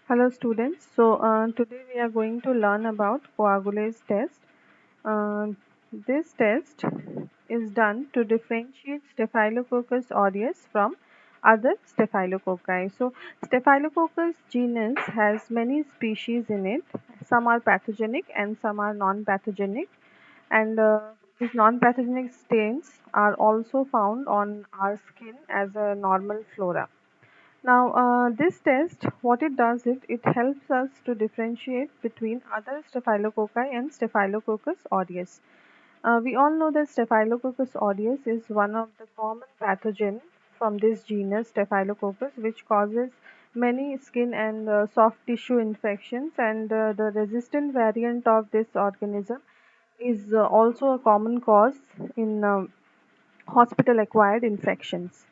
Hello students. Today we are going to learn about coagulase test. Uh, this test is done to differentiate Staphylococcus aureus from other staphylococci. So Staphylococcus genus has many species in it. Some are pathogenic and some are non-pathogenic. And these non-pathogenic strains are also found on our skin as a normal flora. Now, this test, what it does it helps us to differentiate between other staphylococci and Staphylococcus aureus. We all know that Staphylococcus aureus is one of the common pathogen from this genus Staphylococcus, which causes many skin and soft tissue infections, and the resistant variant of this organism is also a common cause in hospital acquired infections.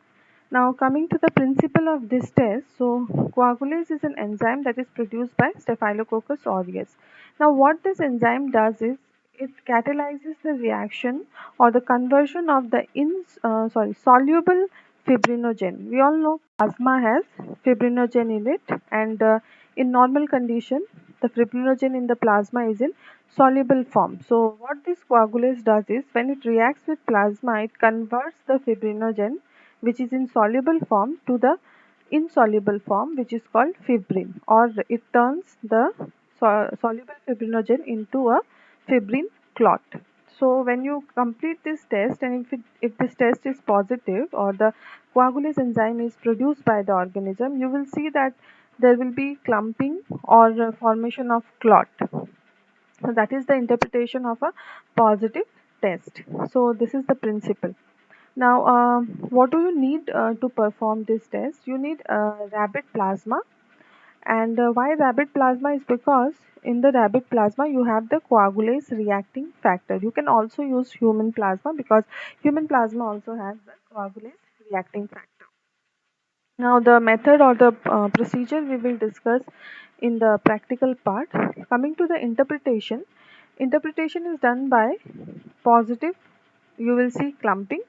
Now coming to the principle of this test, so coagulase is an enzyme that is produced by Staphylococcus aureus. Now what this enzyme does is it catalyzes the reaction or the conversion of the soluble fibrinogen. We all know plasma has fibrinogen in it, and in normal condition the fibrinogen in the plasma is in soluble form. So what this coagulase does is when it reacts with plasma, it converts the fibrinogen which is in soluble form to the insoluble form, which is called fibrin, or it turns the soluble fibrinogen into a fibrin clot. So when you complete this test, and if this test is positive or the coagulase enzyme is produced by the organism, you will see that there will be clumping or formation of clot. So that is the interpretation of a positive test. So this is the principle. Now, what do you need to perform this test? You need rabbit plasma, and why rabbit plasma is because in the rabbit plasma you have the coagulase reacting factor. You can also use human plasma because human plasma also has the coagulase reacting factor. Now, the method or the procedure we will discuss in the practical part. Coming to the interpretation, interpretation is done by positive, you will see clumping,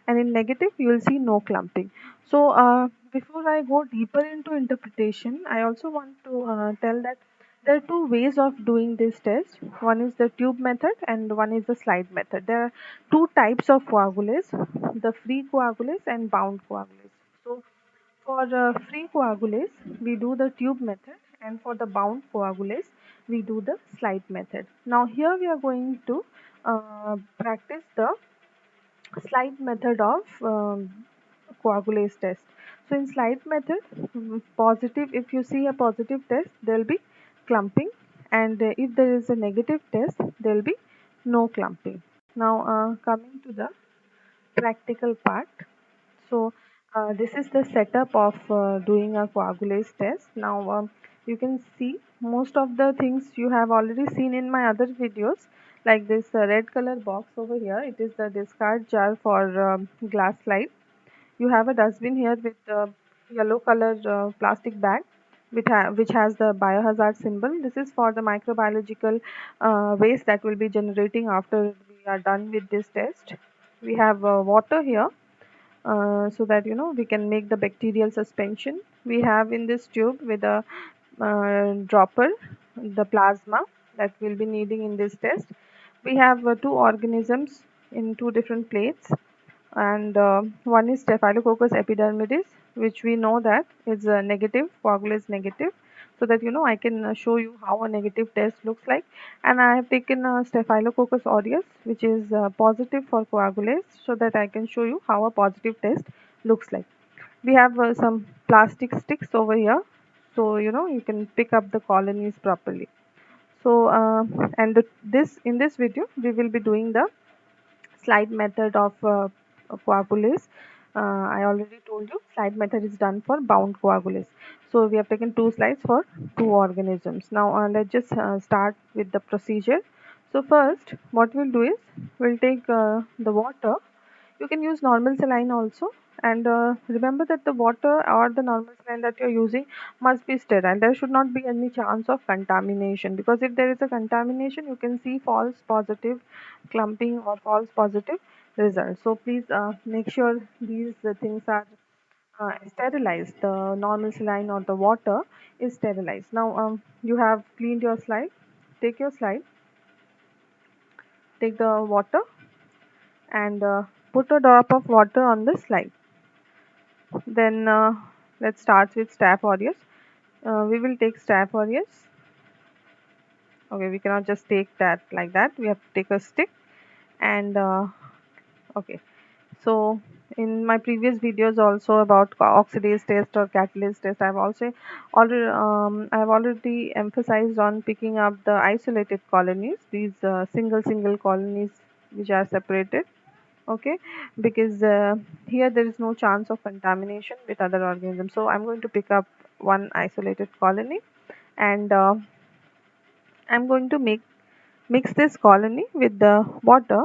and in negative you will see no clumping. So before I go deeper into interpretation, I also want to tell that there are two ways of doing this test. One is the tube method and one is the slide method. There are two types of coagulase, the free coagulase and bound coagulase. So for free coagulase we do the tube method, and for the bound coagulase we do the slide method. Now here we are going to practice the slide method of coagulase test. So in slide method, positive, if you see a positive test, there will be clumping, and if there is a negative test, there will be no clumping. Now coming to the practical part. So this is the setup of doing a coagulase test. Now you can see most of the things you have already seen in my other videos, like this red color box over here. It is the discard jar for glass slide. You have a dustbin here with yellow color plastic bag which has the biohazard symbol. This is for the microbiological waste that will be generating after we are done with this test. We have water here, so that we can make the bacterial suspension. We have in this tube with a dropper the plasma that we'll be needing in this test. We have two organisms in two different plates, and one is Staphylococcus epidermidis, which we know that is negative, coagulase negative, so that I can show you how a negative test looks like. And I have taken Staphylococcus aureus, which is positive for coagulase, so that I can show you how a positive test looks like. We have some plastic sticks over here, so you can pick up the colonies properly. So and this in this video we will be doing the slide method of coagulase. I already told you slide method is done for bound coagulase. So we have taken two slides for two organisms. Now let's just start with the procedure. So first what we'll do is we'll take the water. You can use normal saline also, and remember that the water or the normal saline that you're using must be sterile. There should not be any chance of contamination, because if there is a contamination you can see false positive clumping or false positive results. So please make sure these things are sterilized. The normal saline or the water is sterilized. Now you have cleaned your slide. Take your slide, take the water and put a drop of water on the slide. Then let's start with Staph aureus. We will take Staph aureus. Okay, we cannot just take that like that. We have to take a stick and okay. So in my previous videos also about oxidase test or catalase test, I've already emphasized on picking up the isolated colonies, these single colonies which are separated. Okay, because here there is no chance of contamination with other organisms. So I'm going to pick up one isolated colony and I'm going to mix this colony with the water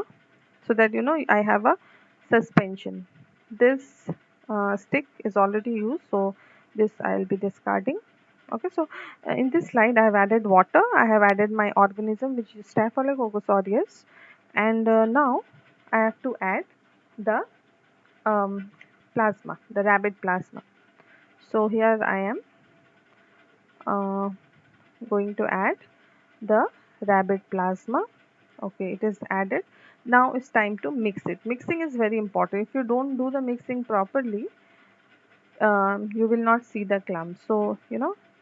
so that I have a suspension. This stick is already used, so this I'll be discarding. Okay, so in this slide I have added water, I have added my organism which is Staphylococcus aureus, and now I have to add the um, plasma, the rabbit plasma. So here I am uh, going to add the rabbit plasma. Okay, it is added. Now it's time to mix it. Mixing is very important. If you don't do the mixing properly, you will not see the clump. So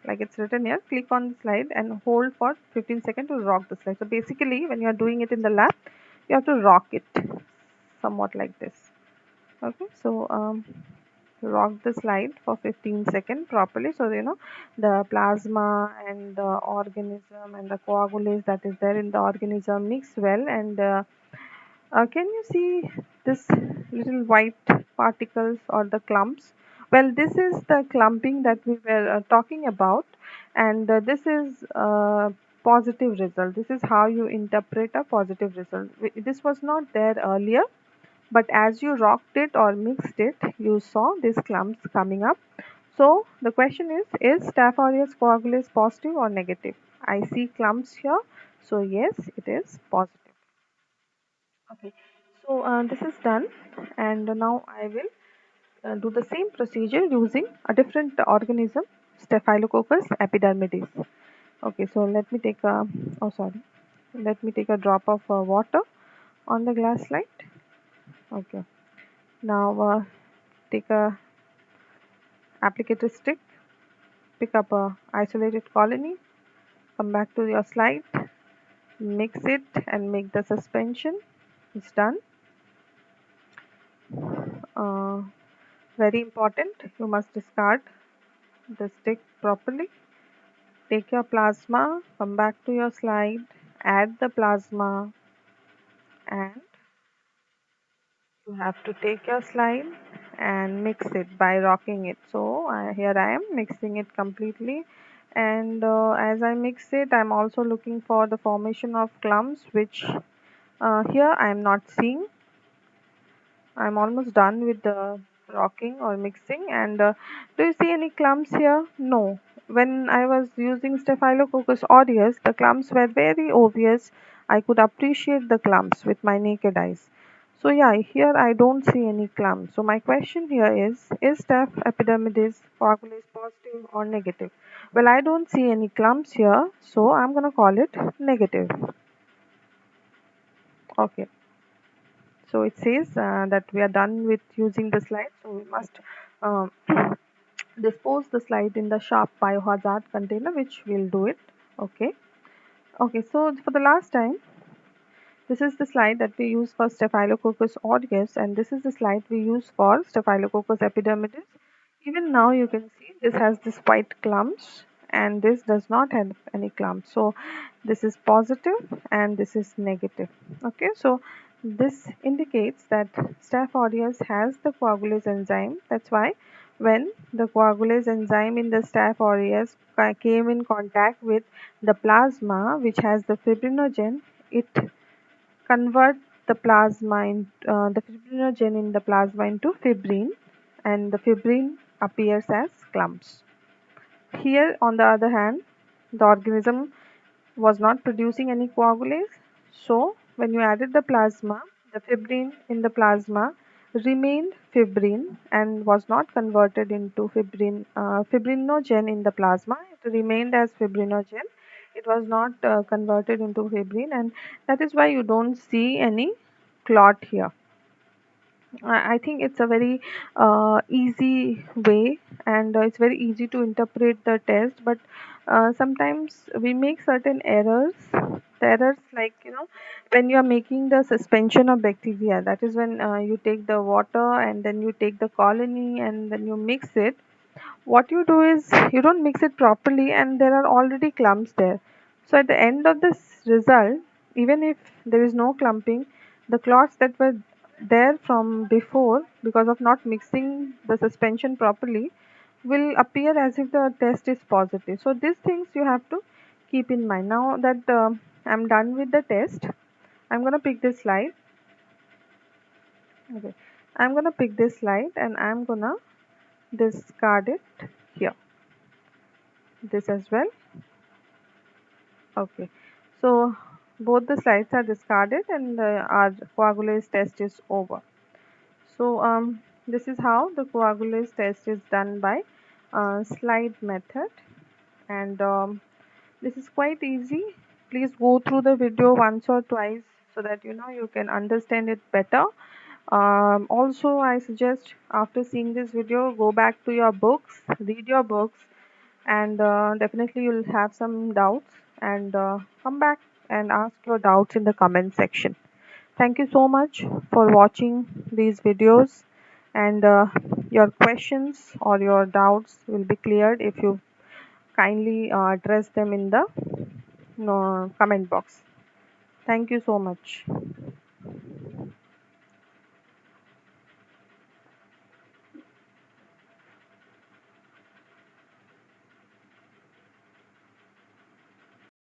like it's written here, click on the slide and hold for 15 seconds to rock the slide. So basically when you are doing it in the lab, you have to rock it somewhat like this. Okay, so rock the slide for 15 seconds properly, so the plasma and the organism and the coagulase that is there in the organism mix well. And can you see this little white particles or the clumps? Well, this is the clumping that we were talking about, and this is positive result. This is how you interpret a positive result. This was not there earlier, but as you rocked it or mixed it, you saw these clumps coming up. So the question is Staph aureus coagulase positive or negative? I see clumps here, so yes, it is positive. Okay, so this is done, and now I will do the same procedure using a different organism, Staphylococcus epidermidis. Okay, so let me take a, oh sorry, let me take a drop of water on the glass slide. Okay, now take a applicator stick, pick up a isolated colony, come back to your slide, mix it and make the suspension. It's done. Uh, Very important, you must discard the stick properly. Take your plasma, come back to your slide, add the plasma, and you have to take your slide and mix it by rocking it. So here I am mixing it completely, and as I mix it, I'm also looking for the formation of clumps, which here I am not seeing. I'm almost done with the rocking or mixing. And do you see any clumps here? No. When I was using Staphylococcus aureus, the clumps were very obvious. I could appreciate the clumps with my naked eyes. So yeah, here I don't see any clumps. So my question here is Staph epidermidis coagulase positive or negative? Well, I don't see any clumps here, so I'm gonna call it negative. Okay. So it says that we are done with using the slide, so we must um, dispose the slide in the sharp biohazard container, which will do it. Okay. Okay, so for the last time, this is the slide that we use for Staphylococcus aureus, and this is the slide we use for Staphylococcus epidermidis. Even now you can see this has this white clumps and this does not have any clumps. So this is positive and this is negative. Okay, so this indicates that Staph aureus has the coagulase enzyme. That's why when the coagulase enzyme in the Staph aureus came in contact with the plasma which has the fibrinogen, it convert the fibrinogen in the plasma into fibrin, and the fibrin appears as clumps. Here on the other hand, the organism was not producing any coagulase, so when you added the plasma, the fibrin in the plasma remained fibrin and was not converted into fibrinogen in the plasma. It remained as fibrinogen. It was not converted into fibrin, and that is why you don't see any clot here. I think it's a very easy way, and it's very easy to interpret the test. But sometimes we make certain errors. The errors, like when you are making the suspension of bacteria, that is when you take the water and then you take the colony and then you mix it. What you do is you don't mix it properly, and there are already clumps there. So at the end of this result, even if there is no clumping, the clots that were there from before, because of not mixing the suspension properly, will appear as if the test is positive. So these things you have to keep in mind. Now that I'm done with the test, I'm going to pick this slide. Okay, I'm going to pick this slide and I'm going to discard it here, this as well. Okay, so both the slides are discarded and our coagulase test is over. So this is how the coagulase test is done by slide method, and this is quite easy. Please go through the video once or twice so that you can understand it better. Also, I suggest after seeing this video, go back to your books, read your books, and definitely you'll have some doubts, and come back and ask your doubts in the comment section. Thank you so much for watching these videos, and your questions or your doubts will be cleared if you kindly address them in the comment box. Thank you so much.